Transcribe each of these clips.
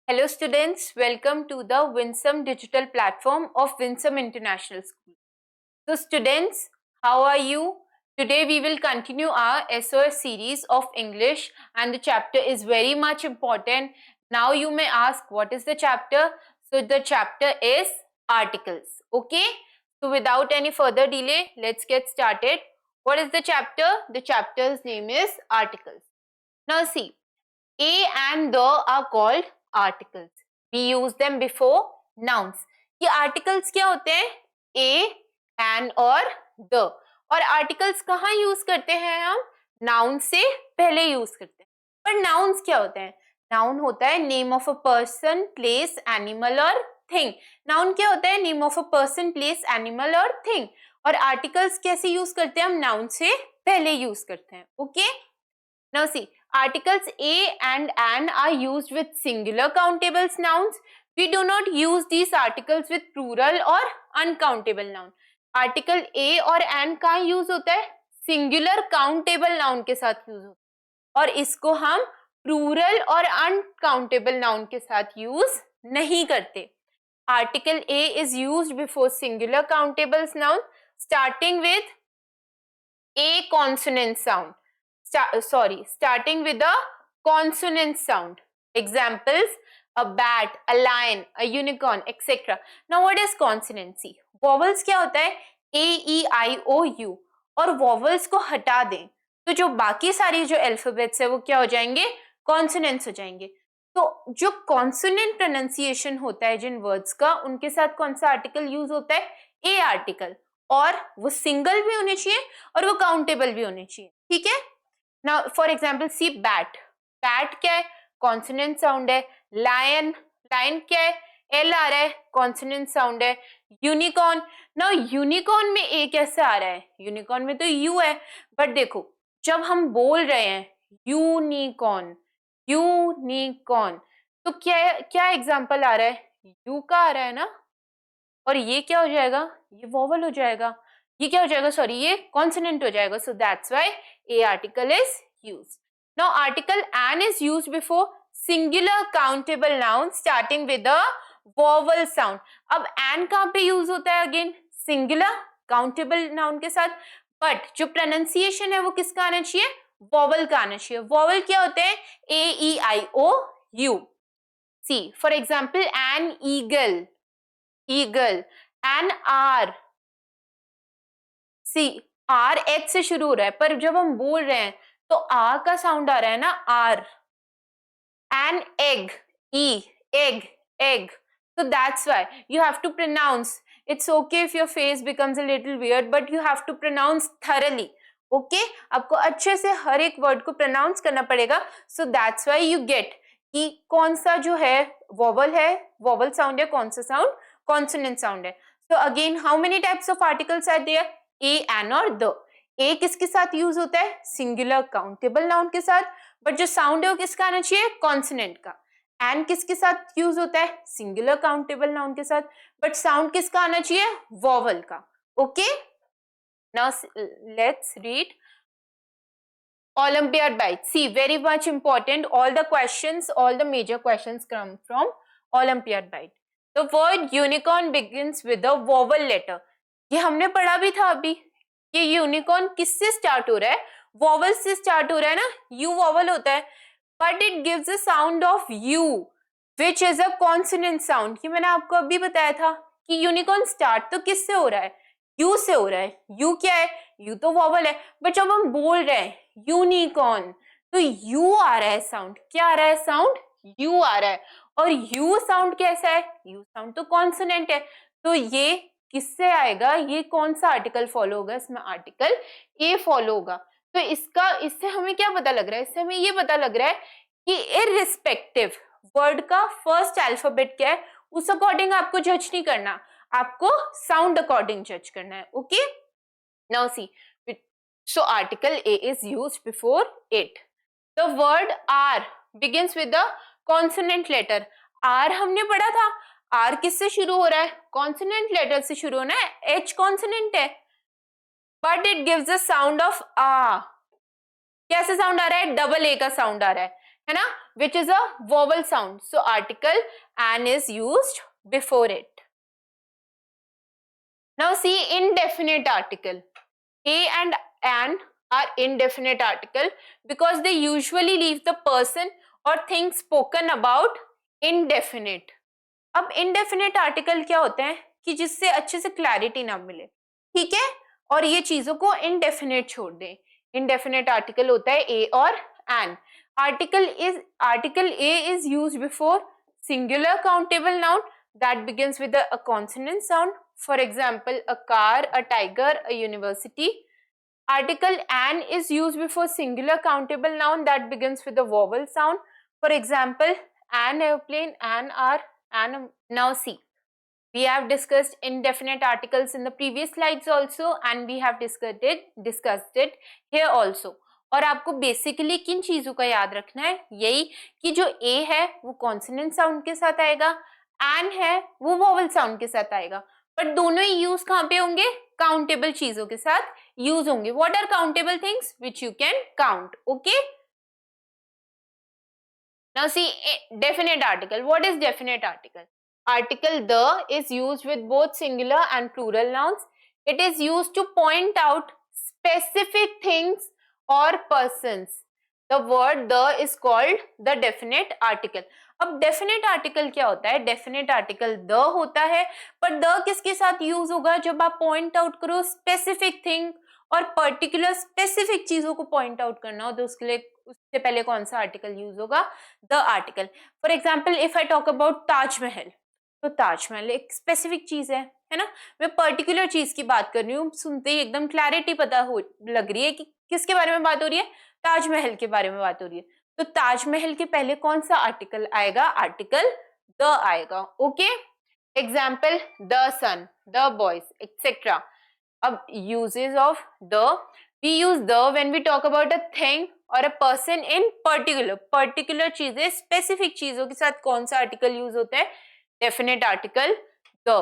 Hello students, welcome to the Winsome digital platform of Winsome International School. So students, how are you? Today we will continue our SOS series of English and the chapter is very much important. Now you may ask what is the chapter? So the chapter is articles. Okay? So without any further delay, let's get started. What is the chapter? The chapter's name is articles. Now see, a and the are called articles. We use them before nouns. ये articles क्या होते हैं? A, and और the. और articles कहाँ use करते हैं हम? Noun से पहले use करते हैं. पर nouns क्या होते हैं? Noun होता है name of a person, place, animal और thing. Noun क्या होता है? Name of a person, place, animal और thing. और articles कैसे use करते हैं हम? Noun से पहले use करते हैं. Okay? Now see, articles a and an are used with singular countable nouns. We do not use these articles with plural or uncountable noun. Article a और an कहाँ use होता है? Singular countable noun के साथ use होता है और इसको हम plural और uncountable noun के साथ use नहीं करते. Article a is used before singular countable noun starting with a consonant sound. Starting with a consonant sound. Examples: a bat, a lion, a unicorn, etc. Now what is consonancy? Vowels क्या होता है? A, E, I, O, U. और vowels को हटा दें तो जो बाकी सारी जो अल्फाबेट्स है वो क्या हो जाएंगे? कॉन्सोनेंट्स हो जाएंगे. तो जो कॉन्सोनेंट प्रोनाउंसिएशन होता है जिन वर्ड्स का, उनके साथ कौन सा आर्टिकल यूज होता है? ए आर्टिकल. और वो सिंगल भी होने चाहिए और वो काउंटेबल भी होने चाहिए. ठीक है. Now, for example, see bat. Bat क्या है? Consonant sound है. Lion, lion क्या है? L आ रहा है. Consonant sound है. Unicorn. Now, unicorn में A कैसे आ रहा है? Unicorn में तो U है. But देखो, जब हम बोल रहे हैं unicorn, unicorn, तो क्या एग्जाम्पल आ रहा है? U का आ रहा है ना. और ये क्या हो जाएगा? ये vowel हो जाएगा. ये क्या हो जाएगा? सॉरी, ये कॉन्सोनेंट हो जाएगा. So that's why a article is used. Now article an is used before singular countable noun starting with a vowel sound. अब an कहाँ पे यूज होता है? अगेन singular countable noun के साथ. बट जो प्रोनाउंसिएशन है वो किसका आना चाहिए? vowel का आना चाहिए. vowel क्या होते हैं? a, e, i, o, u. See, for example, an eagle, eagle, an r. C R H से शुरू हो रहा है पर जब हम बोल रहे हैं तो आ का साउंड आ रहा है ना, R. An egg, E, egg, egg. So that's why you have to pronounce. It's okay if your face becomes a little weird, but you have to pronounce thoroughly. Okay? आपको अच्छे से हर एक वर्ड को pronounce करना पड़ेगा. So that's why you get कि कौन सा जो है vowel है, vowel sound है, कौन सा sound consonant sound है. So again, how many types of articles are there? A, an और the. A किसके साथ यूज होता है? सिंगुलर काउंटेबल नाउन के साथ. बट जो साउंड है वो किसका आना चाहिए? कॉन्सोनेंट का. एन किसके साथ यूज होता है? सिंगुलर काउंटेबल नाउन के साथ. बट साउंड किसका आना चाहिए? वॉवल का. Okay. Now let's read Olympiad bites. See, very much important. All the questions, all the major questions come from Olympiad bite. The word unicorn begins with a vowel letter. ये हमने पढ़ा भी था अभी. ये यूनिकॉर्न किससे start हो रहा है? वॉवल से स्टार्ट हो रहा है ना. यू वॉवल होता है but it gives a sound of you which is a consonant sound. ये मैंने आपको अभी बताया था कि यूनिकॉर्न स्टार्ट तो किससे हो रहा है? यू से हो रहा है. यू क्या है? यू तो वॉवल है. बट जब हम बोल रहे हैं यूनिकॉर्न तो यू आ रहा है साउंड. क्या आ रहा है साउंड? यू आ रहा है. और यू साउंड कैसा है? यू साउंड तो कॉन्सोनेंट है. तो ये किससे आएगा? ये कौन सा आर्टिकल फॉलो होगा? इसमें आर्टिकल ए फॉलो होगा. तो इससे हमें क्या पता लग रहा है? इससे हमें ये पता लग रहा है कि इररिस्पेक्टिव वर्ड का फर्स्ट अल्फाबेट क्या है उस अकॉर्डिंग आपको जज नहीं करना, आपको साउंड अकॉर्डिंग जज करना है. Okay. Now C, so article a is used before it. The word r begins with the consonant letter. r हमने पढ़ा था. r किससे शुरू हो रहा है? कॉन्सोनेंट लेटर से शुरू होना है. h कॉन्सोनेंट है but it gives the sound of आ. कैसे साउंड आ रहा है? डबल ए का साउंड आ रहा है. है ना, which is a vowel sound. So article an is used before it. Now see indefinite article. A and an are indefinite article because they usually leave the person or thing spoken about indefinite. अब indefinite article क्या होते हैं कि जिससे अच्छे से clarity ना मिले, ठीक है, और ये चीजों को indefinite छोड़ दें. Indefinite article होता है a और an. Article A is used before singular countable noun that begins with a consonant sound. For example, a car, a tiger, a university. Article an is used before singular countable noun that begins with a vowel sound. For example, an airplane, an hour, an. Now see, we have discussed indefinite articles in the previous slides also and we have discussed it here also. और आपको basically किन चीजों का याद रखना है, यही कि जो A है वो कॉन्सोनेंट साउंड के साथ आएगा, एन है वो वोवल साउंड के साथ आएगा, पर दोनों ही यूज कहाँ पे होंगे, काउंटेबल चीजों के साथ यूज होंगे. What are countable things which you can count. Okay, now see definite article. What is definite article? Article the is used with both singular and plural nouns. It is used to point out specific things or persons. The word the is called the definite article. अब definite article क्या होता है, definite article the होता है, पर the किसके साथ use होगा, जब आप point out करो specific thing और पर्टिकुलर स्पेसिफिक चीजों को पॉइंट आउट करना हो तो उसके लिए उससे पहले कौन सा आर्टिकल यूज होगा, the article. For example if I talk about Taj Mahal, तो ताजमहल एक स्पेसिफिक चीज है ना, मैं पर्टिकुलर चीज की बात कर रही हूँ, सुनते ही एकदम क्लैरिटी पता हो लग रही है कि किसके बारे में बात हो रही है, ताजमहल के बारे में बात हो रही है. तो ताजमहल के पहले कौन सा आर्टिकल आएगा, आर्टिकल द आएगा. Okay, example the sun, the boys etcetera. अब uses of the, we use the when we talk about a thing or a person in particular चीजें, specific चीजों के साथ कौन सा आर्टिकल यूज होता है, definite article the.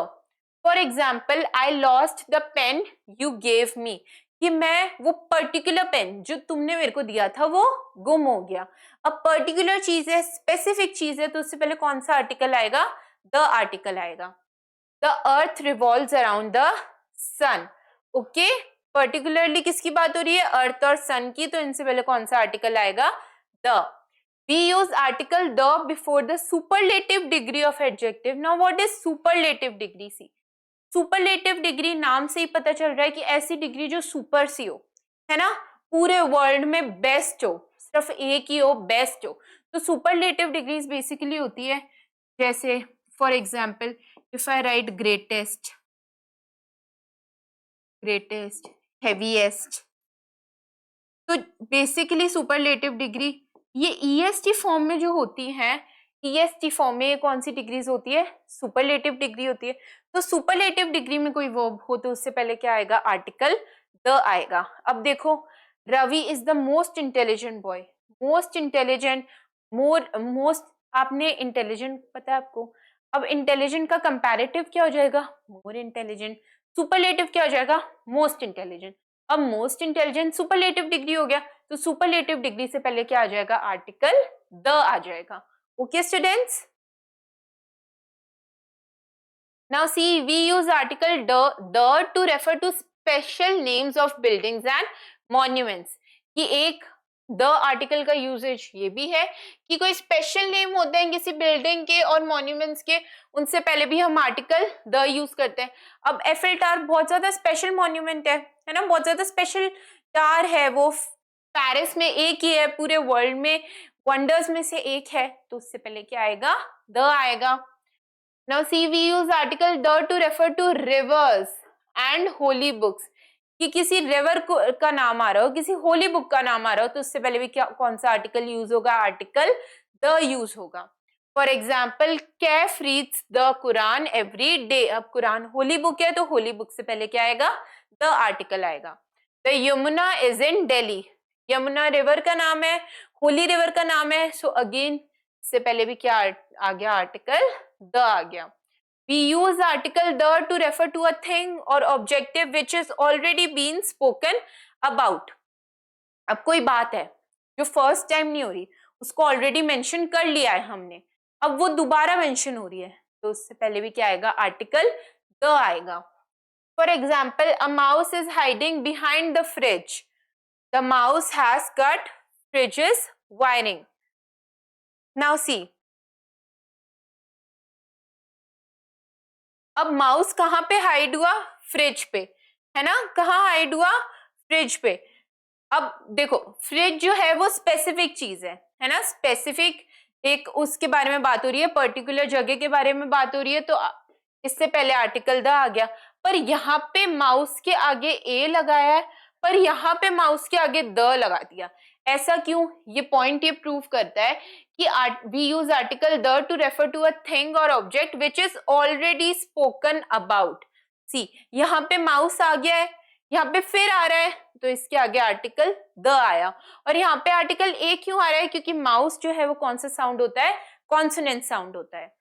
For example, I lost the pen you gave me, कि मैं वो पर्टिकुलर पेन जो तुमने मेरे को दिया था वो गुम हो गया. अब पर्टिकुलर चीज है, स्पेसिफिक चीज है, तो उससे पहले कौन सा आर्टिकल आएगा, द आर्टिकल आएगा. The earth revolves around the sun. Okay, particularly किसकी बात हो रही है, अर्थ और सन की, तो इनसे पहले कौन सा आर्टिकल आएगा, the. We use article the before the superlative degree of adjective. Now what is superlative degree? See, superlative degree नाम से ही पता चल रहा है कि ऐसी डिग्री जो सुपर सी हो, है ना, पूरे वर्ल्ड में बेस्ट हो, सिर्फ एक ही हो, बेस्ट हो. तो सुपरलेटिव डिग्रीज बेसिकली होती है जैसे for example if I right greatest, greatest, heaviest, तो बेसिकली सुपरलेटिव डिग्री ये ईएसटी फॉर्म में जो होती है, ईएसटी फॉर्म में कौन सी डिग्रीज होती है, सुपरलेटिव डिग्री होती है. तो सुपरलेटिव डिग्री में कोई वर्ब हो तो उससे पहले क्या आएगा, आर्टिकल द आएगा. अब देखो, Ravi is the most intelligent boy, most intelligent, most, आपने इंटेलिजेंट पता है आपको, अब इंटेलिजेंट का कंपैरेटिव क्या हो जाएगा, मोर इंटेलिजेंट. सुपरलेटिव क्या हो जाएगा, मोस्ट इंटेलिजेंट. अब मोस्ट इंटेलिजेंट सुपरलेटिव डिग्री हो गया, तो सुपरलेटिव डिग्री से पहले क्या आ जाएगा, आर्टिकल द आ जाएगा. Okay students, now see we use article the to refer to special names of buildings and monuments. कि एक द आर्टिकल का यूजेज ये भी है कि कोई स्पेशल नेम होते हैं किसी बिल्डिंग के और मॉन्यूमेंट्स के, उनसे पहले भी हम आर्टिकल द यूज करते हैं. अब एफिल टावर बहुत ज्यादा स्पेशल मॉन्यूमेंट है ना, बहुत ज्यादा स्पेशल टावर है, वो पेरिस में एक ही है, पूरे वर्ल्ड में वंडर्स में से एक है, तो उससे पहले क्या आएगा, द आएगा. Now see we use article the to refer to rivers and holy books. कि किसी रिवर का नाम आ रहा हो, किसी होली बुक का नाम आ रहा हो, तो उससे पहले भी क्या कौन सा आर्टिकल यूज होगा, आर्टिकल द यूज होगा. For example Kaif reads the Quran every day. अब कुरान होली बुक है तो होली बुक से पहले क्या आएगा, द आर्टिकल आएगा. The Yamuna is in Delhi, Yamuna river का नाम है, होली रिवर का नाम है, सो अगेन इससे पहले भी क्या आ गया, आर्टिकल द आ गया. We use article the to refer to a thing or objective which is already been spoken about. अब कोई बात है जो फर्स्ट टाइम नहीं हो रही, उसको ऑलरेडी मेंशन कर लिया है हमने, अब वो दोबारा मेंशन हो रही है, तो उससे पहले भी क्या आएगा, आर्टिकल द आएगा। For example, a mouse is hiding behind the fridge, the mouse has cut freezes wiring. Now see, अब माउस कहाँ पे हाइड हुआ, फ्रिज पे, है ना, कहाँ हाइड हुआ, फ्रिज पे। अब देखो, फ्रिज जो है वो स्पेसिफिक चीज है ना, स्पेसिफिक एक उसके बारे में बात हो रही है, पर्टिकुलर जगह के बारे में बात हो रही है, तो इससे पहले आर्टिकल द आ गया। पर यहाँ पे माउस के आगे ए लगाया है, पर यहाँ पे माउस के आगे द लगा दिया, ऐसा क्यों, ये पॉइंट ये प्रूव करता है कि we use article the to refer to a thing और object which is already spoken about. See, यहाँ पे माउस आ गया है, यहाँ पे फिर आ रहा है, तो इसके आगे आर्टिकल द आया। और यहाँ पे आर्टिकल ए क्यों आ रहा है, क्योंकि माउस जो है वो कौन सा साउंड होता है, कॉन्सोनेंट साउंड होता है।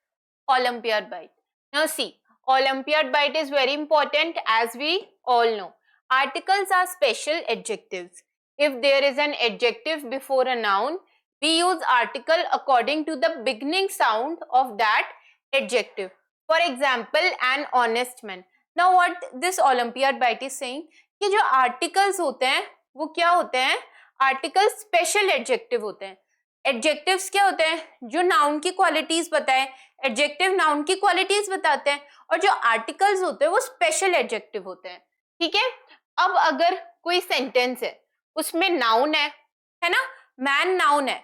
Olympiad bite, now see, Olympiad bite is very important, as we all know. Articles are special adjectives. If there is an adjective before a noun, we use article according to the beginning sound of that adjective. For example, an honest man. Now what this Olympiad bite is saying, कि जो articles होते हैं वो क्या होते हैं, articles special adjective होते हैं। एडजेक्टिव्स क्या होते हैं, जो नाउन की क्वालिटीज बताए, एडजेक्टिव नाउन की क्वालिटीज बताते हैं, और जो आर्टिकल्स होते हैं वो स्पेशल एडजेक्टिव होते हैं, ठीक है। अब अगर कोई सेंटेंस है उसमें नाउन है ना, मैन नाउन है,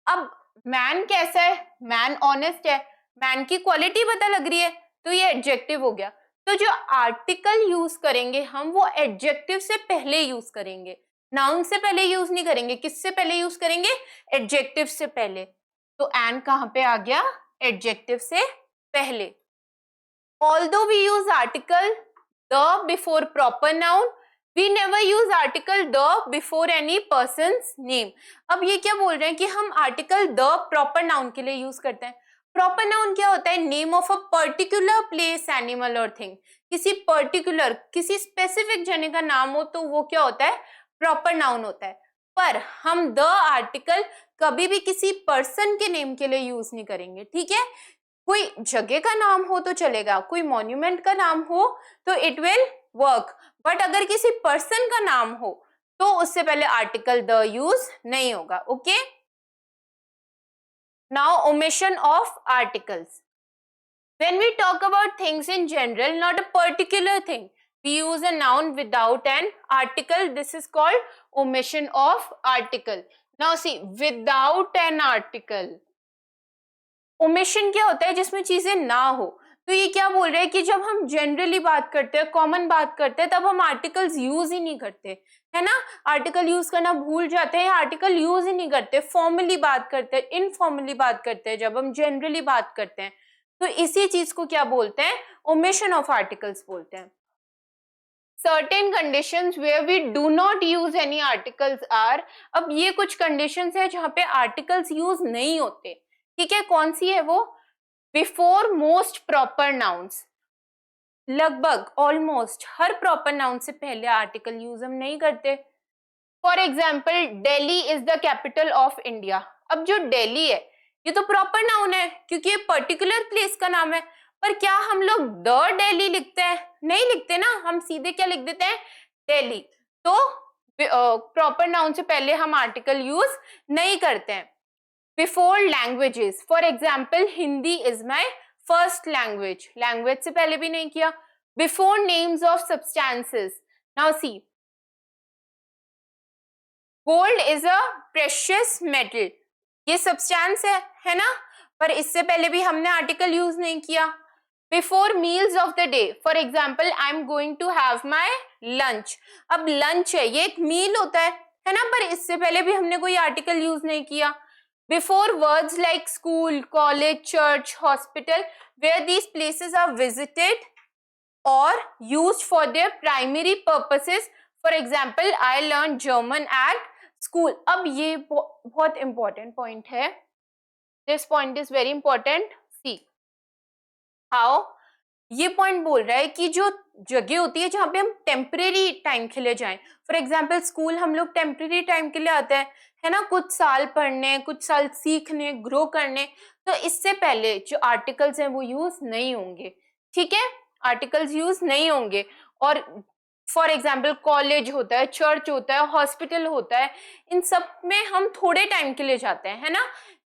अब मैन कैसा है, मैन ऑनेस्ट है, मैन की क्वालिटी पता लग रही है, तो ये एडजेक्टिव हो गया। तो जो आर्टिकल यूज करेंगे हम वो एडजेक्टिव से पहले यूज करेंगे, नाउन से पहले यूज नहीं करेंगे, किससे पहले यूज करेंगे, एडजेक्टिव से पहले। तो एन कहां पे आ गया, एडजेक्टिव से पहले। Although we use article the before proper noun, we never use article the before any person's name. अब ये क्या बोल रहे हैं कि हम आर्टिकल the proper noun के लिए यूज करते हैं। प्रॉपर नाउन क्या होता है, name of a particular place, animal और थिंग, किसी पर्टिकुलर किसी स्पेसिफिक जगह का नाम हो तो वो क्या होता है, प्रॉपर नाउन होता है। पर हम द आर्टिकल कभी भी किसी पर्सन के नेम के लिए यूज नहीं करेंगे, ठीक है। कोई जगह का नाम हो तो चलेगा, कोई मॉन्यूमेंट का नाम हो तो इट विल वर्क, बट अगर किसी पर्सन का नाम हो तो उससे पहले आर्टिकल द यूज नहीं होगा, okay. Now omission of articles, when we talk about things in general, not a particular thing, we use a noun without an article, this is called omission of article. Now see, without an article, omission क्या होता है, जिसमें चीजें ना हो। तो ये क्या बोल रहे हैं कि जब हम जनरली बात करते हैं, कॉमन बात करते हैं, तब हम आर्टिकल्स यूज ही नहीं करते, है ना, आर्टिकल यूज करना भूल जाते हैं, आर्टिकल यूज ही नहीं करते, फॉर्मली बात करते हैं, इनफॉर्मली बात करते हैं, जब हम जनरली बात करते हैं, तो इसी चीज को क्या बोलते हैं, ओमिशन ऑफ आर्टिकल्स बोलते हैं। Certain conditions where we do not use any articles are, अब ये कुछ conditions है जहाँ पे articles use नहीं होते, ठीक है, कौन सी है वो, बिफोर मोस्ट प्रॉपर नाउन्स, लगभग ऑलमोस्ट हर प्रॉपर नाउन से पहले आर्टिकल यूज हम नहीं करते। For example, Delhi is the capital of India, अब जो दिल्ली है ये तो प्रॉपर नाउन है क्योंकि ये पर्टिकुलर प्लेस का नाम है, पर क्या हम लोग द दिल्ली लिखते हैं, नहीं लिखते ना, हम सीधे क्या लिख देते हैं, दिल्ली। तो प्रॉपर नाउन से पहले हम आर्टिकल यूज नहीं करते हैं। Before languages, for example Hindi is my first language, language से पहले भी नहीं किया। Before names of substances, now see, gold is a precious metal, ये सब्सटेंस है ना, पर इससे पहले भी हमने आर्टिकल यूज नहीं किया। Before meals of the day, for example I am going to have my lunch, अब लंच है ये एक मील होता है ना, पर इससे पहले भी हमने कोई आर्टिकल यूज नहीं किया। Before words like school, college, church, hospital, where these places are visited or used for their primary purposes. For example, I learned German at school. अब ये बहुत important point है. This point is very important. See how ये point बोल रहा है कि जो जगह होती है जहाँ पे हम टेम्परेरी टाइम के लिए जाएं, फॉर एग्जाम्पल स्कूल हम लोग टेम्परेरी टाइम के लिए आते हैं, है ना, कुछ साल पढ़ने, कुछ साल सीखने, ग्रो करने, तो इससे पहले जो आर्टिकल्स हैं वो यूज नहीं होंगे, ठीक है, आर्टिकल्स यूज नहीं होंगे। और फॉर एग्जाम्पल कॉलेज होता है, चर्च होता है, हॉस्पिटल होता है, इन सब में हम थोड़े टाइम के लिए जाते हैं, है ना,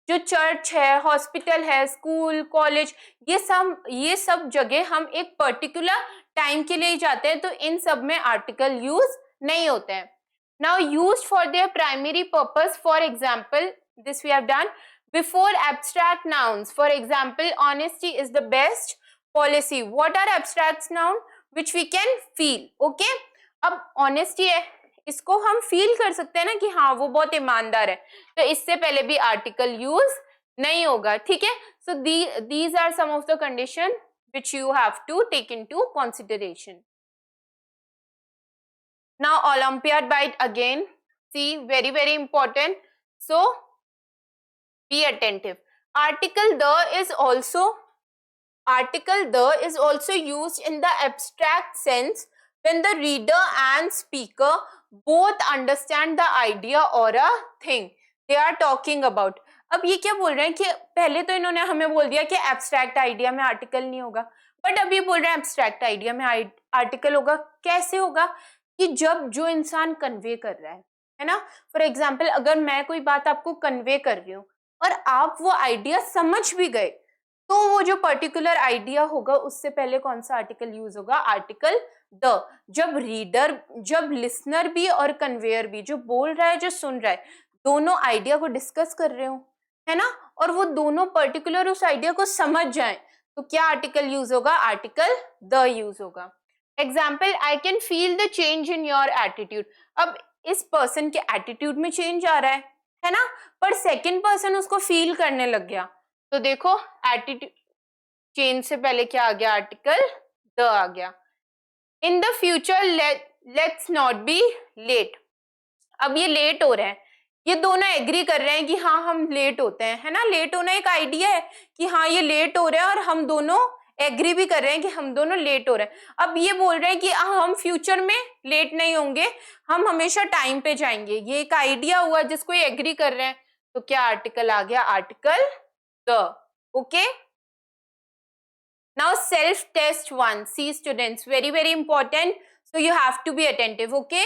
जो चर्च है, हॉस्पिटल है, स्कूल, कॉलेज, ये सब जगह हम एक पर्टिकुलर टाइम के लिए जाते हैं, तो इन सब में आर्टिकल यूज नहीं होते हैं। Now used for their primary purpose, for example this we have done before abstract nouns, for example honesty is the best policy. What are abstract noun? Which we can feel, okay. अब honesty है, इसको हम feel कर सकते हैं ना कि हाँ वो बहुत ईमानदार है, तो इससे पहले भी आर्टिकल यूज नहीं होगा, ठीक है। So these are some of the condition which you have to take into consideration. Now Olympiad bite again, see, very important, so be attentive. Article the is also used in the abstract sense when the reader and speaker both understand the idea or a thing they are talking about. अब ये क्या बोल रहे हैं कि पहले तो इन्होंने हमें बोल दिया कि एब्स्ट्रैक्ट आइडिया में आर्टिकल नहीं होगा, बट अब ये बोल रहे हैं एब्स्ट्रैक्ट आइडिया में आर्टिकल होगा। कैसे होगा? कि जब जो इंसान कन्वे कर रहा है ना, फॉर एग्जाम्पल अगर मैं कोई बात आपको कन्वे कर रही हूँ और आप वो आइडिया समझ भी गए, तो वो जो पर्टिकुलर आइडिया होगा उससे पहले कौन सा आर्टिकल यूज होगा? Article the. जब लिसनर भी और कन्वेयर भी, जो बोल रहा है जो सुन रहा है, दोनों आइडिया को डिस्कस कर रहे हो, है ना, और वो दोनों पर्टिकुलर उस आइडिया को समझ जाएं, तो क्या आर्टिकल यूज होगा? आर्टिकल द यूज होगा। Example, I can feel the change in your attitude. अब इस पर्सन के एटीट्यूड में चेंज आ रहा है ना, पर सेकेंड पर्सन उसको फील करने लग गया, तो देखो एटीट्यूड चेंज से पहले क्या आ गया? आर्टिकल द आ गया। In the future let's not be late. अब ये लेट हो रहे हैं, ये दोनों एग्री कर रहे हैं कि हाँ हम लेट होते हैं, है ना, लेट होना एक आइडिया है कि हाँ ये लेट हो रहे हैं, और हम दोनों एग्री भी कर रहे हैं कि हम दोनों लेट हो रहे हैं। अब ये बोल रहे हैं कि हम फ्यूचर में लेट नहीं होंगे, हम हमेशा टाइम पे जाएंगे, ये एक आइडिया हुआ जिसको ये एग्री कर रहे हैं, तो क्या आर्टिकल आ गया? Article the, okay. Now self test 1. See students, very important, so you have to be attentive, okay.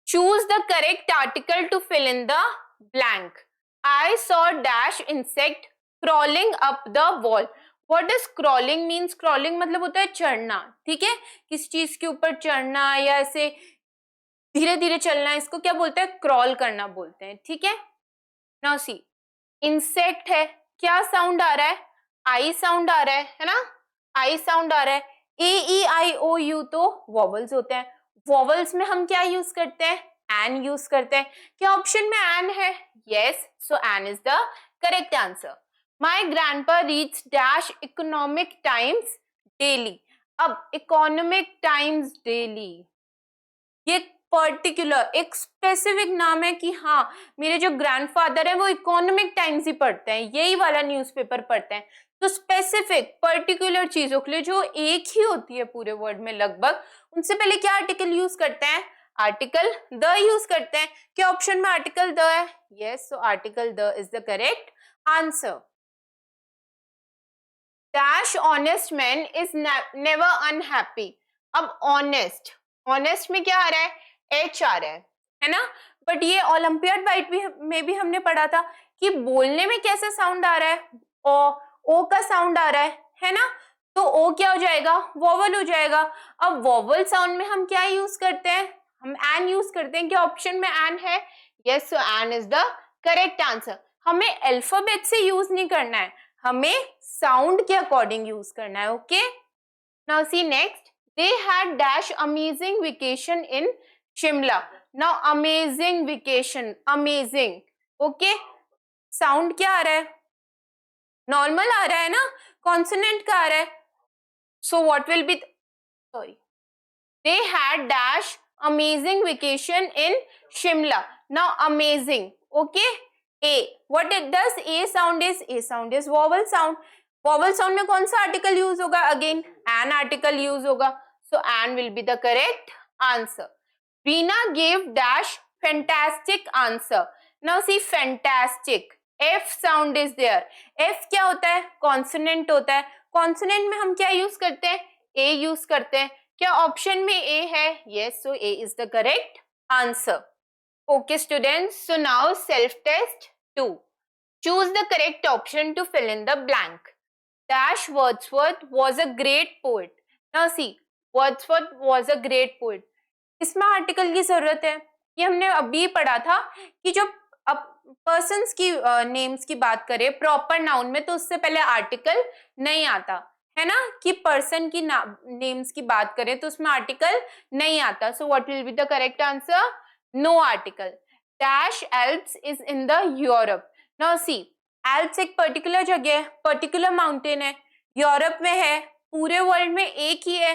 Choose the correct article to fill in the blank. I saw dash insect crawling up the wall. What does crawling means? Crawling मतलब होता है चढ़ना, ठीक है, किस चीज के ऊपर चढ़ना या ऐसे धीरे धीरे चलना, इसको क्या बोलते हैं? क्रॉल करना बोलते हैं, ठीक है। नाउ सी, इंसेक्ट है, क्या साउंड आ रहा है? आई साउंड आ रहा है ना, आई साउंड आ रहा है। ए ई आई ओ यू तो वॉवल्स होते हैं, वॉवल्स में हम क्या यूज करते हैं? एन यूज करते हैं। क्या ऑप्शन में एन है? Yes, so an is the correct answer. My grandpa reads dash economic times daily. अब इकोनॉमिक टाइम्स डेली, ये पर्टिकुलर एक स्पेसिफिक नाम है कि हाँ मेरे जो ग्रैंडफादर है वो इकोनॉमिक टाइम्स ही पढ़ते हैं, यही वाला न्यूज़पेपर पढ़ते हैं। तो स्पेसिफिक पर्टिकुलर चीजों के लिए जो एक ही होती है पूरे वर्ड में लगभग, उनसे पहले क्या आर्टिकल यूज करते हैं? आर्टिकल द यूज करते हैं। क्या ऑप्शन में आर्टिकल द है? Yes, so article the is the correct answer. Dash honest man is never unhappy. अब ऑनेस्ट में क्या आ रहा है? एच आ रहा है ना, बट ये ओलंपियाड बाइट में भी हमने पढ़ा था कि बोलने में कैसा साउंड आ रहा है? ओ का साउंड आ रहा है ना, तो ओ क्या हो जाएगा? वोवल हो जाएगा। अब वोवल साउंड में हम क्या यूज करते हैं? हम एन यूज करते हैं। क्या ऑप्शन में एन है? Yes, so an is the correct answer. हमें अल्फाबेट से यूज नहीं करना है, हमें साउंड के अकॉर्डिंग यूज करना है, okay. Now C next, they had dash amazing vacation in Shimla. Now amazing vacation, amazing, okay, sound क्या आ रहा है? नॉर्मल आ रहा है ना, कॉन्सोनेंट का आ रहा है, so what will be, sorry, they had dash amazing vacation in Shimla. Now amazing, okay, A. What it does? A sound is vowel sound. Vowel sound में कौन सा आर्टिकल यूज होगा? अगेन एन आर्टिकल यूज होगा, so an will be the correct answer. Reena gave dash fantastic answer. Now see fantastic, F sound is there. F क्या होता है? Consonant होता है. कॉन्सोनेंट में हम क्या यूज करते हैं? ए यूज करते हैं. क्या ऑप्शन में ए है? Yes, so A is the correct answer. Okay students, so now self test 2. Choose the correct option to fill in the blank. Dash Wordsworth was a great poet. Now see, Wordsworth was a great poet. इसमें article की जरूरत है. ये हमने अभी पढ़ा था कि जो अब पर्सन्स की नेम्स की बात करें प्रॉपर नाउन में तो उससे पहले आर्टिकल नहीं आता है ना, कि पर्सन की नेम्स की बात करें तो उसमें आर्टिकल नहीं आता. सो what will be the correct answer? No article. Dash Alps is in the Europe. Now see, Alps एक पर्टिकुलर जगह है, पर्टिकुलर माउंटेन है, यूरोप में है, पूरे वर्ल्ड में एक ही है,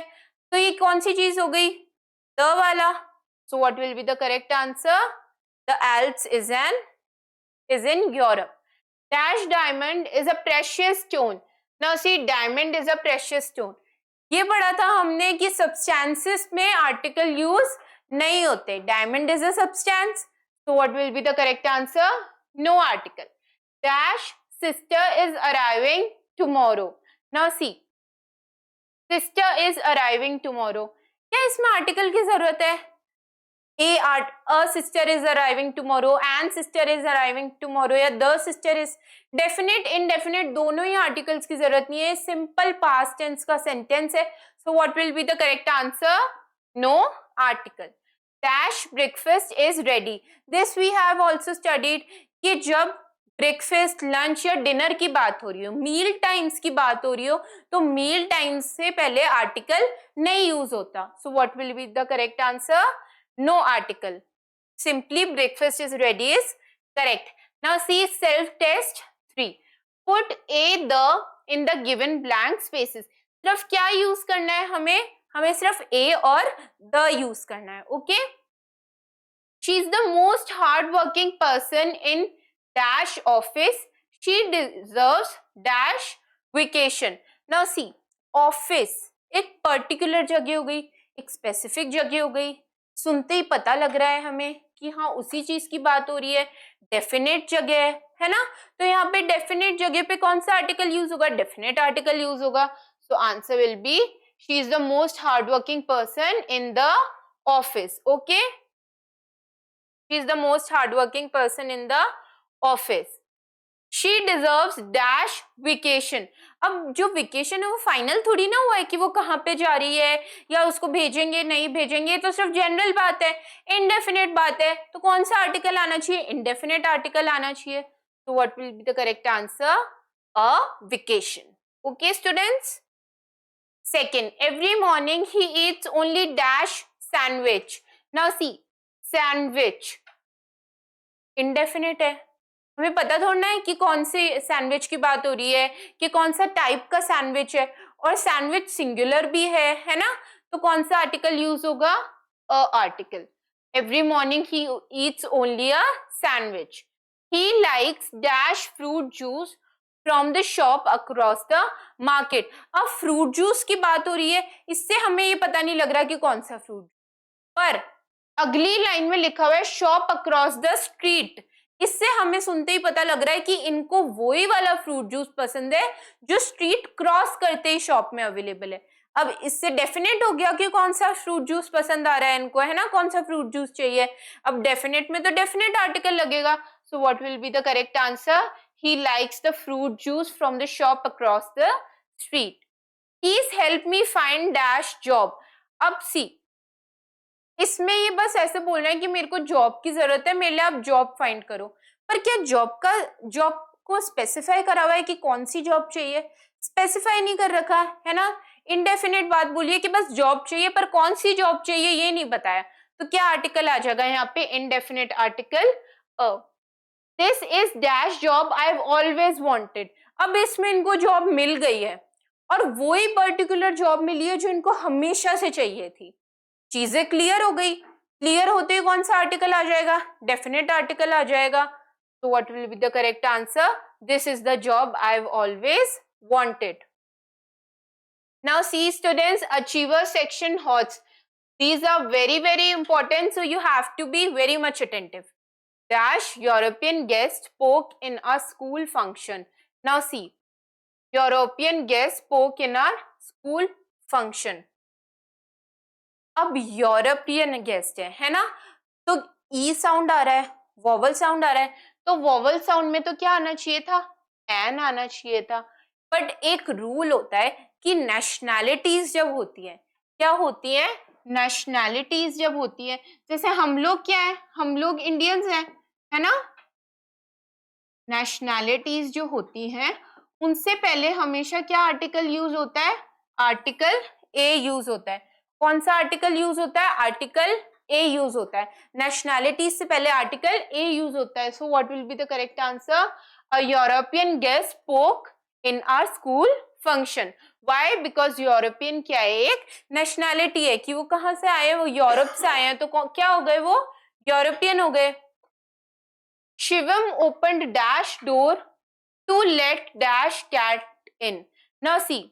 तो ये कौन सी चीज हो गई? द वाला. So what will be the correct answer? The Alps is in Europe. Dash diamond is a precious stone. Now see, diamond is a precious stone. ये पढ़ा था हमने कि substances में आर्टिकल यूज नहीं होते. Diamond is a substance, so what will be the correct answer? No article. Dash sister is arriving tomorrow. Now see, sister is arriving tomorrow, क्या इसमें आर्टिकल की जरूरत है? A sister is arriving tomorrow, an sister is arriving tomorrow या the sister is. Definite indefinite दोनों ही articles की जरूरत नहीं है, सिंपल पास्ट टेंस का सेंटेंस है. So what will be the correct answer? No article. Dash breakfast is ready. This we have also studied कि जब ब्रेकफास्ट, लंच या डिनर की बात हो रही हो, मील टाइम्स की बात हो रही हो, तो मील टाइम्स से पहले आर्टिकल नहीं यूज होता. So what will be the correct answer? No article. Simply breakfast is ready is correct. Now see self test 3. Put a the in the given blank spaces. सिर्फ क्या यूज करना है हमें? हमें सिर्फ ए और द यूज करना है. Okay. She is the most hard working person in dash office. She deserves dash vacation. Now see, office एक पर्टिकुलर जगह हो गई, एक स्पेसिफिक जगह हो गई. सुनते ही पता लग रहा है हमें कि हाँ उसी चीज की बात हो रही है. डेफिनेट जगह है ना, तो यहाँ पे डेफिनेट जगह पे कौन सा आर्टिकल यूज होगा? डेफिनेट आर्टिकल यूज होगा. So answer will be she is the most hardworking person in the office. Okay, she is the most hardworking person in the office. She deserves dash vacation. अब जो vacation है वो final थोड़ी ना हुआ है कि वो कहाँ पे जा रही है या उसको भेजेंगे नहीं भेजेंगे, तो सिर्फ जनरल बात है, इनडेफिनेट बात है. तो कौन सा आर्टिकल आना चाहिए? इंडेफिनेट आर्टिकल आना चाहिए. तो what will be the correct answer? A vacation. Okay students. Second, every morning he eats only dash sandwich. Now see, sandwich indefinite है, हमें पता थोड़ा है कि कौन सी सैंडविच की बात हो रही है, कि कौन सा टाइप का सैंडविच है, और सैंडविच सिंगुलर भी है ना, तो कौन सा आर्टिकल यूज होगा? A article. Every morning he eats only a sandwich. He likes dash fruit juice from the shop across the market. अब फ्रूट जूस की बात हो रही है, इससे हमें ये पता नहीं लग रहा कि कौन सा फ्रूट, पर अगली लाइन में लिखा हुआ है शॉप अक्रॉस द स्ट्रीट. इससे हमें सुनते ही पता लग रहा है कि इनको वही वाला फ्रूट जूस पसंद है जो स्ट्रीट क्रॉस करते ही शॉप में अवेलेबल है. अब इससे डेफिनेट हो गया कि कौन सा फ्रूट जूस पसंद आ रहा है इनको, है ना, कौन सा फ्रूट जूस चाहिए. अब डेफिनेट में तो डेफिनेट आर्टिकल लगेगा. सो what will be the correct answer? He likes the fruit juice from the shop across the street. Please help me find dash job. अब सी, इसमें ये बस ऐसे बोल रहे हैं कि मेरे को जॉब की जरूरत है, मेरे लिए आप जॉब फाइंड करो. पर क्या जॉब को स्पेसिफाई करा हुआ है कि कौन सी जॉब चाहिए? स्पेसिफाई नहीं कर रखा है ना. इनडेफिनेट बात बोलिए कि बस जॉब चाहिए, पर कौन सी जॉब चाहिए ये नहीं बताया, तो क्या आर्टिकल आ जाएगा यहाँ पे? Indefinite article a. This is dash job I have always wanted. अब इसमें इनको जॉब मिल गई है और वही पर्टिकुलर जॉब मिली है जो इनको हमेशा से चाहिए थी. चीजें क्लियर हो गई. क्लियर होते ही कौन सा आर्टिकल आ जाएगा? डेफिनेट आर्टिकल आ जाएगा. तो what will be the correct answer? This is the job I have always wanted. Now see students, achiever section HOTS. These are very, very important, so you have to be very much attentive. Dash European guest spoke in a school function. Now see, European guest spoke in our school function. अब European guest है ना, तो ई sound आ रहा है, vowel sound आ रहा है, तो वोवल साउंड में तो क्या आना चाहिए था, एन आना चाहिए था. बट एक रूल होता है कि नेशनैलिटीज जब होती है, क्या होती है, नेशनैलिटीज जब होती है, जैसे हम लोग क्या है, हम लोग इंडियंस हैं, है ना, नेशनैलिटीज जो होती हैं उनसे पहले हमेशा क्या आर्टिकल यूज होता है, आर्टिकल ए यूज होता है. कौन सा आर्टिकल यूज होता है, आर्टिकल ए यूज होता है. नेशनैलिटीज से पहले आर्टिकल ए यूज होता है. So what will be the correct answer, a European guest spoke in our school function. Why, because European क्या है, एक नेशनैलिटी है कि वो कहाँ से आए, वो यूरोप से आए हैं, तो क्या हो गए, वो यूरोपियन हो गए. Shivam opened dash door to let dash cat in. Now see,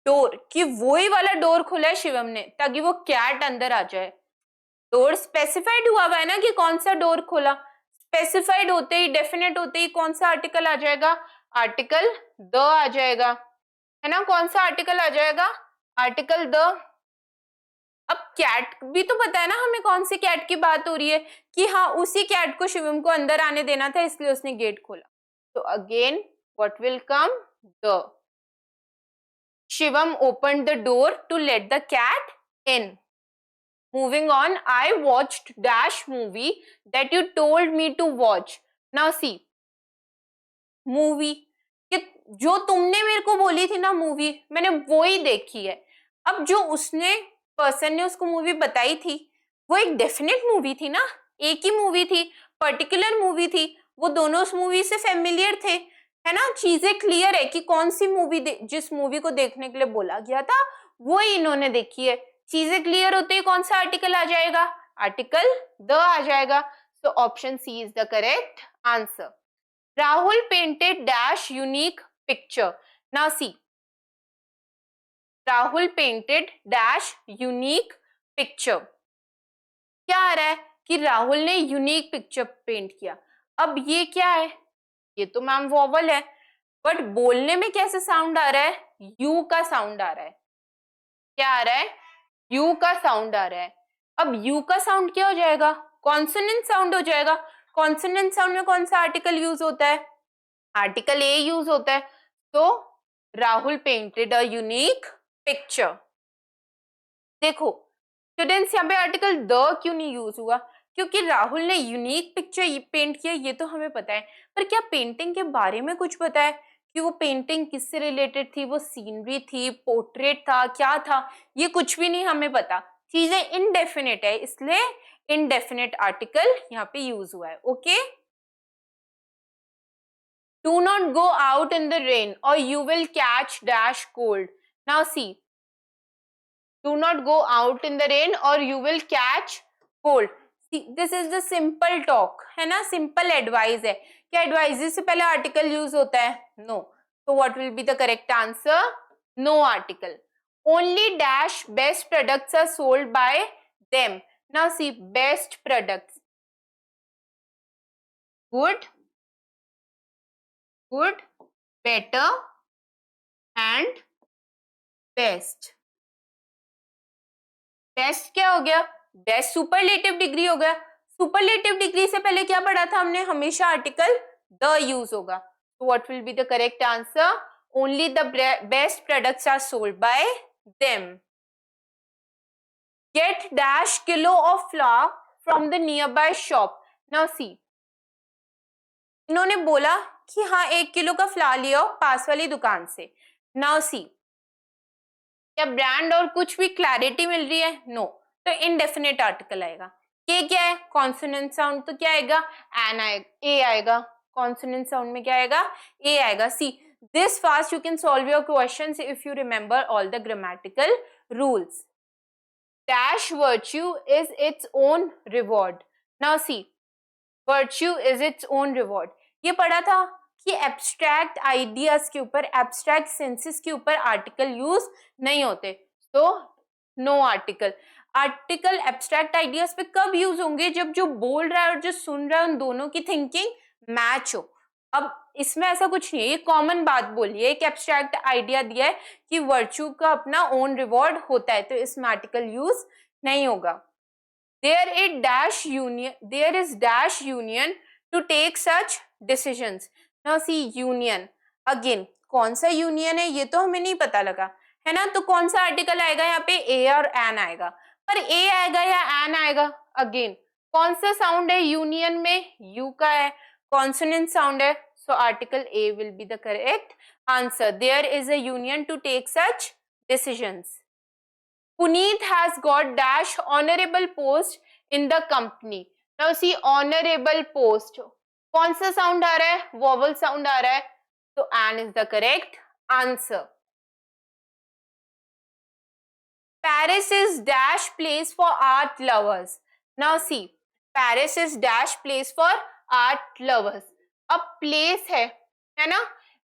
door कि वही वाला डोर खोला है शिवम ने ताकि वो कैट अंदर आ जाए. डोर स्पेसिफाइड हुआ है ना कि कौन सा डोर खोला. स्पेसिफाइड होते ही, डेफिनेट होते ही कौन सा आर्टिकल आ जाएगा, आर्टिकल द आ जाएगा, है ना. कौन सा आर्टिकल आ जाएगा, आर्टिकल द. अब कैट भी तो पता है ना हमें कौन सी कैट की बात हो रही है, कि हाँ उसी कैट को शिवम को अंदर आने देना था इसलिए उसने गेट खोला. तो again what will come, the. Shivam opened the door to let the cat in. Moving on, I watched dash movie that you told me to watch. Now see, movie कि जो तुमने मेरे को बोली थी ना मूवी, मैंने वो ही देखी है. अब जो उसने पर्सन ने उसको मूवी बताई थी वो एक डेफिनेट मूवी थी ना, एक ही मूवी थी, पर्टिकुलर मूवी थी, वो दोनों उस मूवी से फेमिलियर थे, है ना. चीजें क्लियर है कि कौन सी मूवी, जिस मूवी को देखने के लिए बोला गया था वो ही इन्होंने देखी है. चीजें क्लियर होते ही कौन सा आर्टिकल आ जाएगा, आर्टिकल द आ जाएगा. So option C is the correct answer. Rahul painted dash unique picture. Now see, Rahul painted dash unique picture. क्या आ रहा है कि राहुल ने यूनिक पिक्चर पेंट किया. अब ये क्या है, ये तो मैम वोवल है, बट बोलने में कैसे साउंड आ रहा है, यू का साउंड आ रहा है. क्या आ रहा है, यू का साउंड आ रहा है. अब यू का साउंड क्या हो जाएगा, कॉन्सोनेंट साउंड हो जाएगा. कॉन्सोनेंट साउंड में कौन सा आर्टिकल यूज होता है, आर्टिकल ए यूज होता है. तो Rahul painted a unique picture. देखो स्टूडेंट्स, यहाँ पे आर्टिकल द क्यों नहीं यूज हुआ, क्योंकि राहुल ने यूनिक पिक्चर पेंट किया ये तो हमें पता है, पर क्या पेंटिंग के बारे में कुछ पता है कि वो पेंटिंग किससे रिलेटेड थी, वो सीनरी थी, पोर्ट्रेट था, क्या था, ये कुछ भी नहीं हमें पता. चीजें इनडेफिनेट है, इसलिए इनडेफिनेट आर्टिकल यहाँ पे यूज हुआ है. Okay, do not go out in the rain or you will catch dash cold. Now see, do not go out in the rain or you will catch cold. See, this is the simple talk, है ना, simple advice है. क्या advice से पहले article use होता है, no. So what will be the correct answer, no article. Only dash best products are sold by them. Now see, best products, good, good, better and best. Best क्या हो गया, best superlative degree हो गया. Superlative degree से पहले क्या पढ़ा था हमने, हमेशा आर्टिकल द यूज होगा. तो what will be the correct answer, only the best products are sold by them. Get dash kilo of flour from the nearby shop. Now see, इन्होंने बोला कि हाँ 1 किलो का फ्लावर लियो पास वाली दुकान से. नाउ सी, क्या ब्रांड और कुछ भी क्लैरिटी मिल रही है, नो. तो इनडेफिनेट आर्टिकल आएगा. के क्या है, कॉन्सोनेंट साउंड, तो क्या आएगा, एन आएगा, ए आएगा. कॉन्सोनेंट साउंड में क्या आएगा, ए आएगा. See, this fast you can solve your questions if you remember all the grammatical rules. Dash virtue is its own reward. Now see, virtue is its own reward. ये पढ़ा था कि abstract ideas के ऊपर, abstract senses के ऊपर article use नहीं होते, तो no article. Article abstract ideas पे कब यूज होंगे? जब जो बोल रहा है और जो सुन रहा है उन दोनों की थिंकिंग मैच हो। अब इसमें ऐसा कुछ नहीं है, ये कॉमन बात बोली है, एक एब्स्ट्रैक्ट आइडिया दिया है कि वर्च्यू का अपना ओन रिवॉर्ड होता है, तो इसमें आर्टिकल यूज नहीं होगा। There is dash union to take such decisions. Now see union again, कौन सा यूनियन है ये तो हमें नहीं पता लगा, है ना? तो कौन सा आर्टिकल आएगा यहाँ पे? ए और एन आएगा, पर ए आएगा या एन आएगा? अगेन कौन सा साउंड है यूनियन में? यू का है, कॉन्सोनेंट साउंड है, so article A will be the correct answer. There is a union to take such decisions. Puneet has got dash honorable post in the company. Now see honorable post, कौन सा sound आ रहा है? Vowel sound आ रहा है, तो an is the correct answer. Paris is dash place for art lovers. Now see, Paris is dash place for art lovers. अब प्लेस है ना?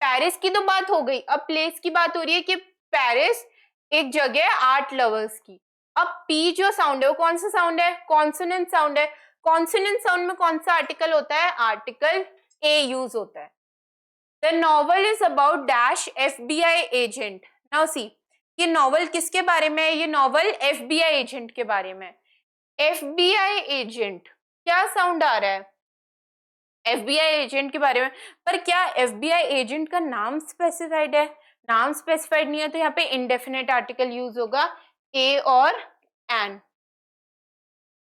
पेरिस की तो बात हो गई, अब प्लेस की बात हो रही है कि पेरिस एक जगह है आर्ट लवर्स की। अब पी जो साउंड है वो कौन सा साउंड है? कॉन्सोनेंट साउंड है। कॉन्सोनेंट साउंड में कौन सा आर्टिकल होता है? आर्टिकल ए यूज होता है। The novel is about dash FBI agent. Now see, ये नॉवल किसके बारे में है? ये नॉवल FBI एजेंट के बारे में। FBI एजेंट, क्या साउंड आ रहा है? FBI एजेंट के बारे में, पर क्या FBI एजेंट का नाम स्पेसिफाइड है? नाम स्पेसिफाइड नहीं है, तो यहाँ पे इंडेफिनेट आर्टिकल यूज होगा, ए और एन।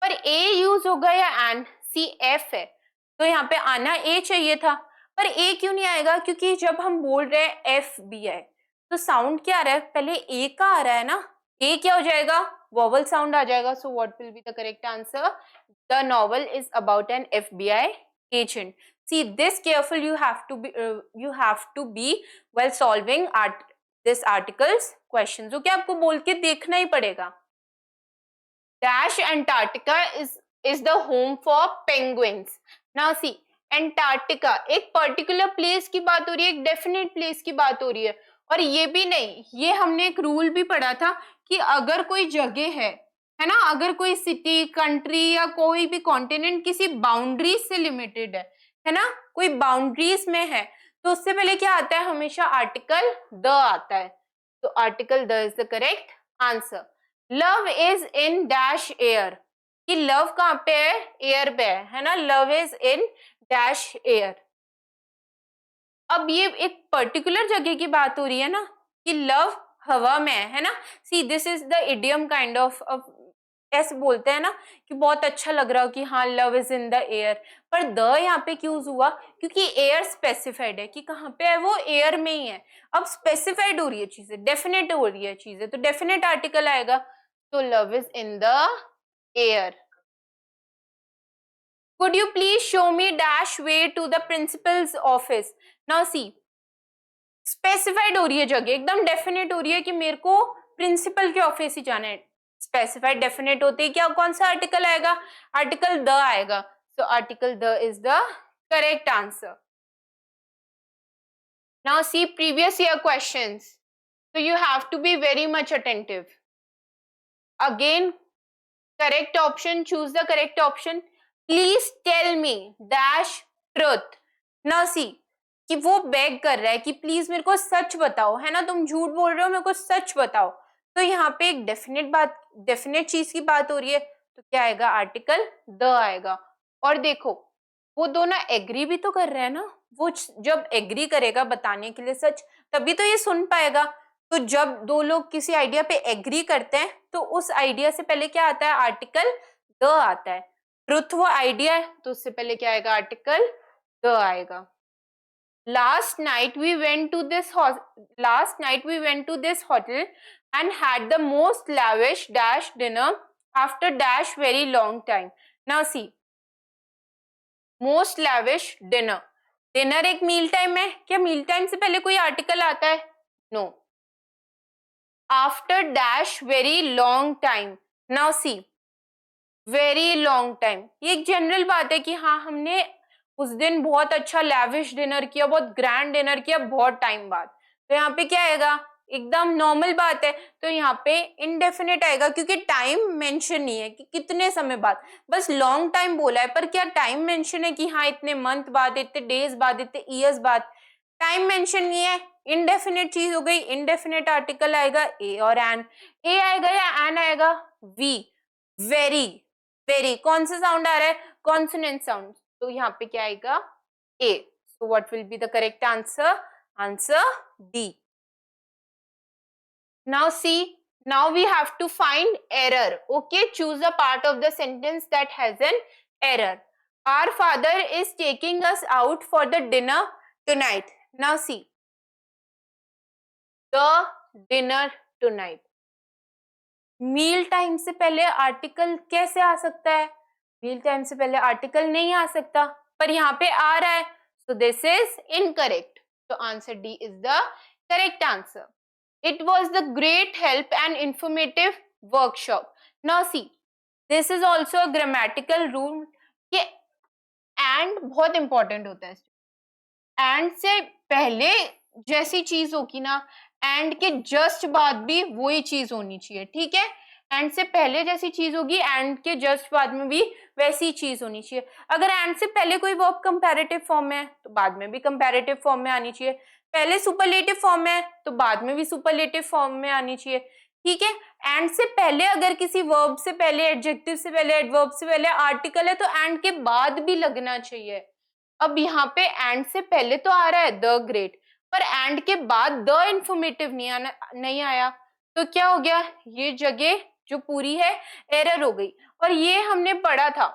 पर ए यूज होगा या एन? सी एफ है, तो यहाँ पे आना ए चाहिए था, पर ए क्यों नहीं आएगा? क्योंकि जब हम बोल रहे हैं FBI तो साउंड क्या आ रहा है? पहले ए का आ रहा है ना, ए क्या हो जाएगा? वॉवल साउंड आ जाएगा। सो what will be the correct answer? The novel is about an FBI agent. See this careful, you have to be while solving this articles questions, जो कि आपको बोल के देखना ही पड़ेगा। Dash Antarctica is the home for penguins. Now see, Antarctica एक particular place की बात हो रही है, एक डेफिनेट प्लेस की बात हो रही है, और ये भी नहीं, ये हमने एक रूल भी पढ़ा था कि अगर कोई जगह है ना, अगर कोई सिटी, कंट्री या कोई भी कॉन्टिनेंट किसी बाउंड्रीज से लिमिटेड है ना, कोई बाउंड्रीज में है, तो उससे पहले क्या आता है? हमेशा आर्टिकल द आता है, तो article the is the correct answer. Love is in dash air, कि लव कहाँ पे है? एयर पे है ना, love is in dash air. अब ये एक पर्टिकुलर जगह की बात हो रही है ना, कि लव हवा में है ना। See this is the idiom kind of, ऐसे बोलते हैं ना कि बहुत अच्छा लग रहा हो कि हाँ love is in the air, पर द यहाँ पे क्यों हुआ? क्योंकि एयर स्पेसिफाइड है कि कहाँ पे है, वो एयर में ही है। अब स्पेसिफाइड हो रही है चीजें, डेफिनेट हो रही है चीजें, तो डेफिनेट आर्टिकल आएगा, तो love is in the air. Could you please show me dash way to the principal's office? Now see, specified हो रही है जगह, एकदम डेफिनेट हो रही है कि मेरे को प्रिंसिपल के ऑफिस ही जाना है। स्पेसिफाइड डेफिनेट होते ही क्या, कौन सा आर्टिकल आएगा? आर्टिकल द आएगा, so article the is the correct answer. Now see previous year questions, so you have to be very much attentive. Again, correct option, choose the correct option. Please tell me dash truth. Now see, कि वो bag कर रहा है कि please मेरे को सच बताओ, है ना, तुम झूठ बोल रहे हो, मेरे को सच बताओ, तो यहाँ पे एक डेफिनेट चीज की बात हो रही है, तो क्या आएगा? आर्टिकल द आएगा। और देखो वो दोनों एग्री भी तो कर रहे हैं ना, वो जब एग्री करेगा बताने के लिए सच, तभी तो ये सुन पाएगा। तो जब दो लोग किसी आइडिया पे एग्री करते हैं तो उस आइडिया से पहले क्या आता है? आर्टिकल द आता है। ट्रुथ वो आइडिया है, तो उससे पहले क्या आएगा? आर्टिकल द आएगा। Last night we went to this hotel and had the most lavish dash dinner after dash very long time. Now see, most lavish dinner, dinner एक मील टाइम है, क्या मील टाइम से पहले कोई आर्टिकल आता है? No. After dash very long time, now see very long time, ये एक जनरल बात है कि हाँ हमने उस दिन बहुत अच्छा लैविश डिनर किया, बहुत ग्रैंड डिनर किया बहुत टाइम बाद। तो यहाँ पे क्या आएगा, एकदम नॉर्मल बात है, तो यहाँ पे इनडेफिनेट आएगा क्योंकि टाइम मेंशन नहीं है कि कितने समय बाद, बस लॉन्ग टाइम बोला है, पर क्या टाइम मेंशन है कि हाँ इतने मंथ बाद, इतने डेज बाद, इतने ईयर्स बाद, टाइम मेंशन नहीं है, इनडेफिनेट चीज हो गई। इनडेफिनेट आर्टिकल आएगा ए और एन, ए आएगा या एन आएगा, वी, वेरी, वेरी, कौन सा साउंड आ रहा है, कॉन्सोनेंट साउंड, तो यहाँ पे क्या आएगा, a. So what will be the correct answer, answer D. Now see, now we have to find error. Okay, choose a part of the sentence that has an error. Our father is taking us out for the dinner tonight. Now see, the dinner tonight. Meal time से पहले article कैसे आ सकता है, मील time से पहले article नहीं आ सकता, पर यहाँ पे आ रहा है, so this is incorrect. So answer D is the correct answer. It was the great help and informative workshop. Now see, this is also a grammatical rule कि and बहुत important होता है, and से पहले जैसी चीज होगी ना, and के जस्ट बाद भी वही चीज होनी चाहिए, ठीक है, and से पहले जैसी चीज होगी and के जस्ट बाद में भी वैसी चीज होनी चाहिए। अगर and से पहले कोई वर्ब कंपैरेटिव फॉर्म में है तो बाद में भी कंपैरेटिव फॉर्म में आनी चाहिए, पहले सुपरलेटिव फॉर्म में है तो बाद में भी सुपरलेटिव फॉर्म में आनी चाहिए, ठीक है। एंड से पहले अगर किसी वर्ब से पहले, एडजेक्टिव से पहले, एडवर्ब से पहले आर्टिकल है तो एंड के बाद भी लगना चाहिए। अब यहाँ पे एंड से पहले तो आ रहा है द ग्रेट, पर एंड के बाद द इंफॉर्मेटिव नहीं आया, तो क्या हो गया, ये जगह जो पूरी है एरर हो गई। और ये हमने पढ़ा था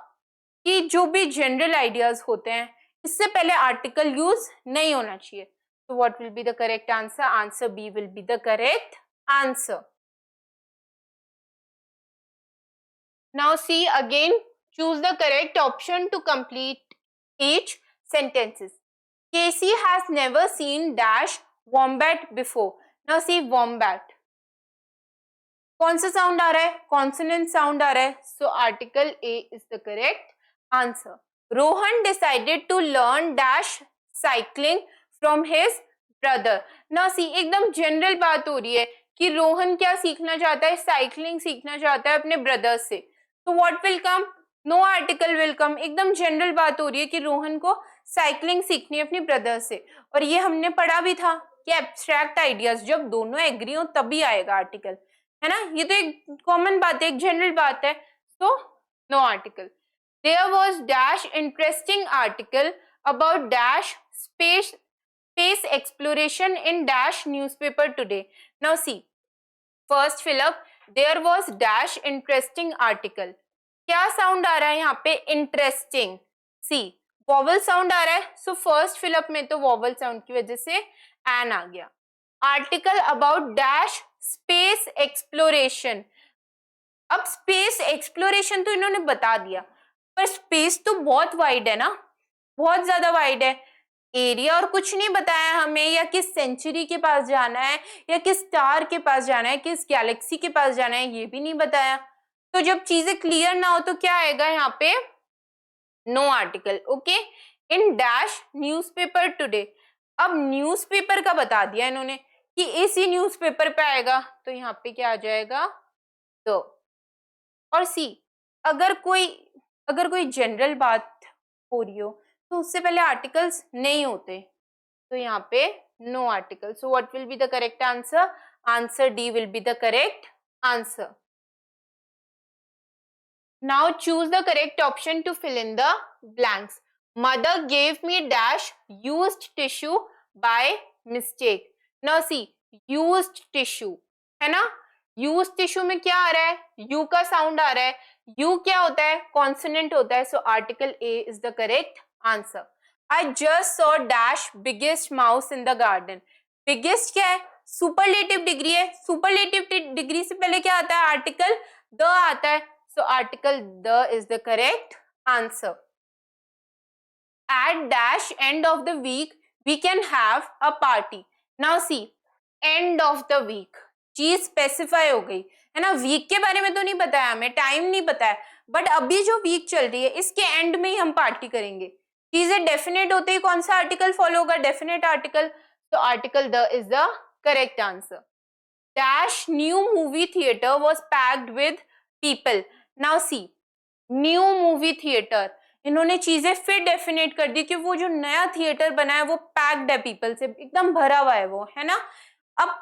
कि जो भी जनरल आइडियाज होते हैं इससे पहले आर्टिकल यूज नहीं होना चाहिए। So what will be the correct answer? Answer B will be the correct answer. Now see again, choose the correct option to complete each sentences. Casey has never seen dash wombat before. Now see wombat. कौन सा sound आ रहा है, consonant sound आ रहा है, so article a is the correct answer. Rohan decided to learn dash cycling from his brother. ना see, एकदम जनरल बात हो रही है कि रोहन क्या सीखना चाहता है, साइकिलिंग सीखना चाहता है अपने ब्रदर से, तो what will come, no article will come. एकदम जनरल बात हो रही है कि रोहन को साइकिलिंग सीखनी है अपने ब्रदर से, और ये हमने पढ़ा भी था कि एब्स्ट्रैक्ट आइडियाज जब दोनों एग्री हो तभी आएगा आर्टिकल, है ना, ये तो एक कॉमन बात है, एक जनरल बात है, तो no article. There was dash interesting article about dash space exploration in dash newspaper today. Now see, first fill up, there was dash interesting article, क्या साउंड आ रहा है यहाँ पे, इंटरेस्टिंग, सी वॉवल साउंड आ रहा है, सो फर्स्ट फिलअप में तो वॉवल साउंड की वजह से एन आ गया। Article about dash space exploration, अब स्पेस एक्सप्लोरेशन तो इन्होंने बता दिया, पर स्पेस तो बहुत वाइड है ना, बहुत ज्यादा वाइड है, एरिया और कुछ नहीं बताया हमें, या किस सेंचुरी के पास जाना है, या किस स्टार के पास जाना है, किस गैलेक्सी के पास जाना है, ये भी नहीं बताया। तो जब चीजें क्लियर ना हो तो क्या आएगा यहाँ पे, no article. Okay, in dash newspaper today, अब न्यूज़पेपर का बता दिया इन्होंने कि इसी न्यूज़पेपर पे आएगा, तो यहाँ पे क्या आ जाएगा, तो। और सी, अगर कोई जनरल बात हो रही हो तो उससे पहले आर्टिकल्स नहीं होते, तो यहाँ पे no article. So what will be the correct answer, answer D will be the correct answer. Now choose the correct option to fill in the blanks. Mother gave me dash used tissue by mistake. Now see, used tissue है ना, used tissue में क्या आ रहा है, u का sound आ रहा है, u क्या होता है, कॉन्सोनेंट होता है, so article A is the correct answer. I just saw dash biggest mouse in the garden. biggest क्या है, सुपरलेटिव डिग्री है, सुपरलेटिव डिग्री से पहले क्या आता है, आर्टिकल द आता है, so article the is the correct answer. At dash end of the week we can have a party. Now see, end of the week चीज स्पेसिफाई हो गई है ना, वीक के बारे में तो नहीं बताया हमें, टाइम नहीं पता है, बट अभी जो वीक चल रही है इसके एंड में ही हम पार्टी करेंगे, चीजें डेफिनेट होते ही कौन सा आर्टिकल फॉलो होगा? Definite article. तो article the is the correct answer. Dash new movie theatre was packed with people. Now see, new movie theatre, इन्होंने चीजें फिर डेफिनेट कर दी कि वो जो नया थिएटर बना है वो पैक्ड है पीपल से, एकदम भरा हुआ है वो, है ना. अब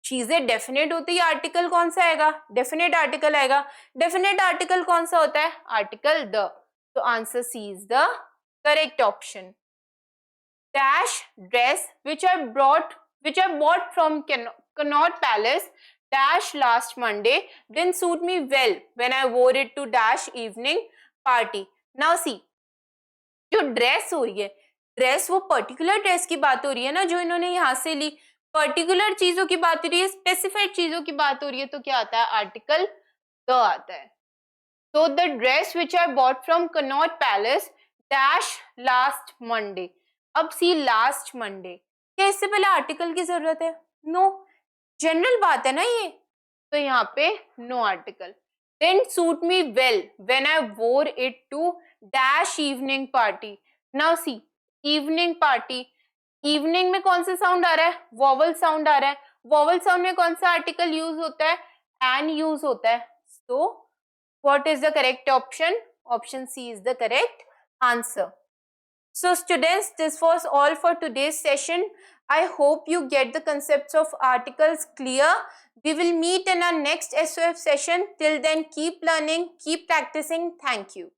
चीजें डेफिनेट होती है, आर्टिकल कौन सा आएगा? डेफिनेट आर्टिकल आएगा. डेफिनेट आर्टिकल कौन सा होता है? Article the. तो answer C is the correct option. Dash dress which I bought from Connaught Palace dash last Monday didn't suit me well when I wore it to dash evening party. Now see, जो dress हो रही है, dress वो particular dress की बात हो रही है ना, जो इन्होंने यहाँ से ली, पर्टिकुलर चीजों की बात हो रही है, स्पेसिफाइड चीजों की बात हो रही है, तो क्या आता है? आर्टिकल द आता है. So the dress which I bought from Connaught Palace dash last Monday. अब सी लास्ट मंडे, क्या इससे पहले आर्टिकल की जरूरत है? नो, जनरल बात है ना ये, तो यहाँ पे no article. Didn't suit me well when I wore it to dash evening party. Now see, evening party, evening में कौन सा साउंड आ रहा है? वॉवल साउंड आ रहा है. वॉवल साउंड में कौन सा आर्टिकल यूज होता है? एन यूज होता है. सो what is the correct option? Option C is the correct answer. So students, this was all for today's session. I hope you get the concepts of articles clear. We will meet in our next SOF session. Till then, keep learning, keep practicing. Thank you.